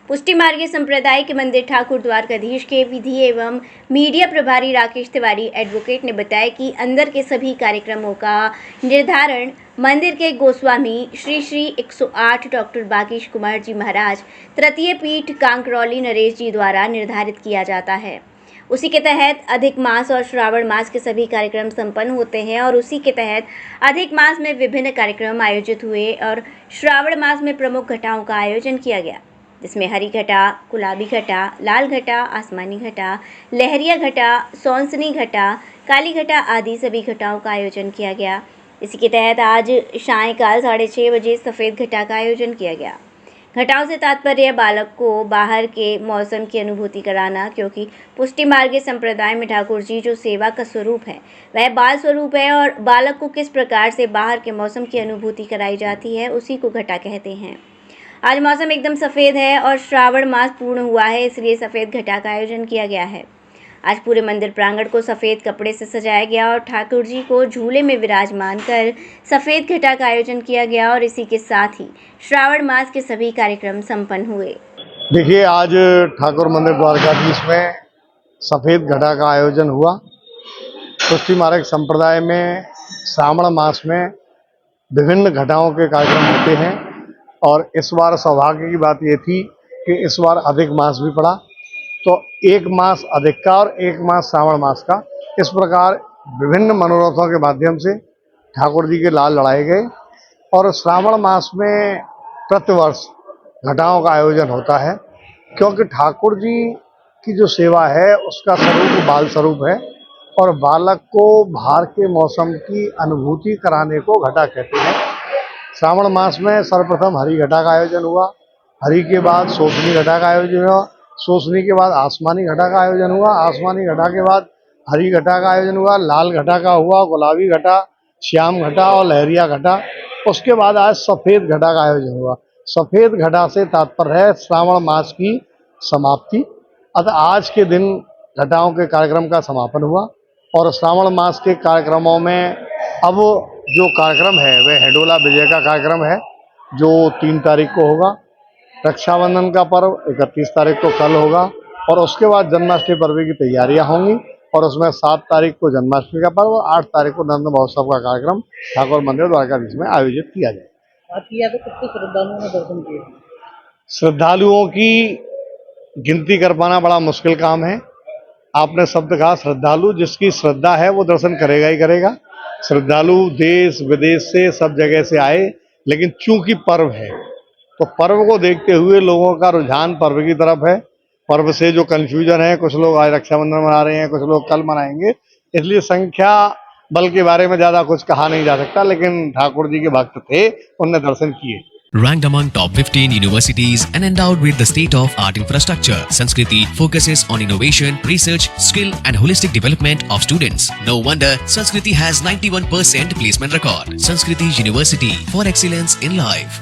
पुष्टि मार्ग संप्रदाय के मंदिर ठाकुर द्वारकाधीश के विधि एवं मीडिया प्रभारी राकेश तिवारी एडवोकेट ने बताया कि अंदर के सभी कार्यक्रमों का निर्धारण मंदिर के गोस्वामी श्री श्री 108 डॉक्टर बागेश कुमार जी महाराज तृतीय पीठ कांकरौली नरेश जी द्वारा निर्धारित किया जाता है। उसी के तहत अधिक मास और श्रावण मास के सभी कार्यक्रम संपन्न होते हैं और उसी के तहत अधिक मास में विभिन्न कार्यक्रम आयोजित हुए और श्रावण मास में प्रमुख घटाओं का आयोजन किया गया, जिसमें हरी घटा, गुलाबी घटा, लाल घटा, आसमानी घटा, लहरिया घटा, सौंसनी घटा, काली घटा आदि सभी घटाओं का आयोजन किया गया। इसी के तहत आज सायंकाल 6:30 बजे सफ़ेद घटा का आयोजन किया गया। घटाओं से तात्पर्य बालक को बाहर के मौसम की अनुभूति कराना, क्योंकि पुष्टि मार्ग संप्रदाय में ठाकुर जी जो सेवा का स्वरूप है वह बाल स्वरूप है और बालक को किस प्रकार से बाहर के मौसम की अनुभूति कराई जाती है उसी को घटा कहते हैं। आज मौसम एकदम सफ़ेद है और श्रावण मास पूर्ण हुआ है, इसलिए सफ़ेद घटा का आयोजन किया गया है। आज पूरे मंदिर प्रांगण को सफ़ेद कपड़े से सजाया गया और ठाकुर जी को झूले में विराजमान कर सफ़ेद घटा का आयोजन किया गया और इसी के साथ ही श्रावण मास के सभी कार्यक्रम संपन्न हुए। देखिए, आज ठाकुर मंदिर द्वारकाधीश में सफ़ेद घटा का आयोजन हुआ। पुष्टि मार्ग संप्रदाय में श्रावण मास में विभिन्न घटाओं के कार्यक्रम होते हैं और इस बार सौभाग्य की बात ये थी कि इस बार अधिक मास भी पड़ा, तो एक मास अधिक का और एक मास श्रावण मास का, इस प्रकार विभिन्न मनोरथों के माध्यम से ठाकुर जी के लाल लड़ाए गए। और श्रावण मास में प्रतिवर्ष घटाओं का आयोजन होता है, क्योंकि ठाकुर जी की जो सेवा है उसका स्वरूप बाल स्वरूप है और बालक को बाहर के मौसम की अनुभूति कराने को घटा कहते हैं। श्रावण मास में सर्वप्रथम हरी घटा का आयोजन हुआ, हरी के बाद सोसनी घटा का आयोजन हुआ, सोसनी के बाद आसमानी घटा का आयोजन हुआ, आसमानी घटा के बाद हरी घटा का आयोजन हुआ, लाल घटा का हुआ, गुलाबी घटा, श्याम घटा और लहरिया घटा। उसके बाद आज सफ़ेद घटा का आयोजन हुआ। सफ़ेद घटा से तात्पर्य है श्रावण मास की समाप्ति। अतः आज के दिन घटाओं के कार्यक्रम का समापन हुआ और श्रावण मास के कार्यक्रमों में अब जो कार्यक्रम है वह हेडोला विजय का कार्यक्रम है, जो 3 तारीख को होगा। रक्षाबंधन का पर्व 31 तारीख को कल होगा और उसके बाद जन्माष्टमी पर्व की तैयारियां होंगी और उसमें 7 तारीख को जन्माष्टमी का पर्व और 8 तारीख को नंद महोत्सव का कार्यक्रम ठाकुर मंदिर द्वारकाधीश में आयोजित किया जाएगा। कितने श्रद्धालुओं ने दर्शन किए? श्रद्धालुओं की गिनती कर पाना बड़ा मुश्किल काम है। आपने शब्द कहा श्रद्धालु, जिसकी श्रद्धा है वो दर्शन करेगा ही करेगा। श्रद्धालु देश विदेश से सब जगह से आए, लेकिन चूंकि पर्व है तो पर्व को देखते हुए लोगों का रुझान पर्व की तरफ है। पर्व से जो कंफ्यूजन है, कुछ लोग आज रक्षाबंधन मना रहे हैं, कुछ लोग कल मनाएंगे, इसलिए संख्या बल के बारे में ज्यादा कुछ कहा नहीं जा सकता, लेकिन ठाकुर जी के भक्त थे, उनने दर्शन किए। Ranked among top 15 universities and endowed with the state-of-art infrastructure, Sanskriti focuses on innovation, research, skill and holistic development of students. No wonder Sanskriti has 91% placement record. Sanskriti University for excellence in life.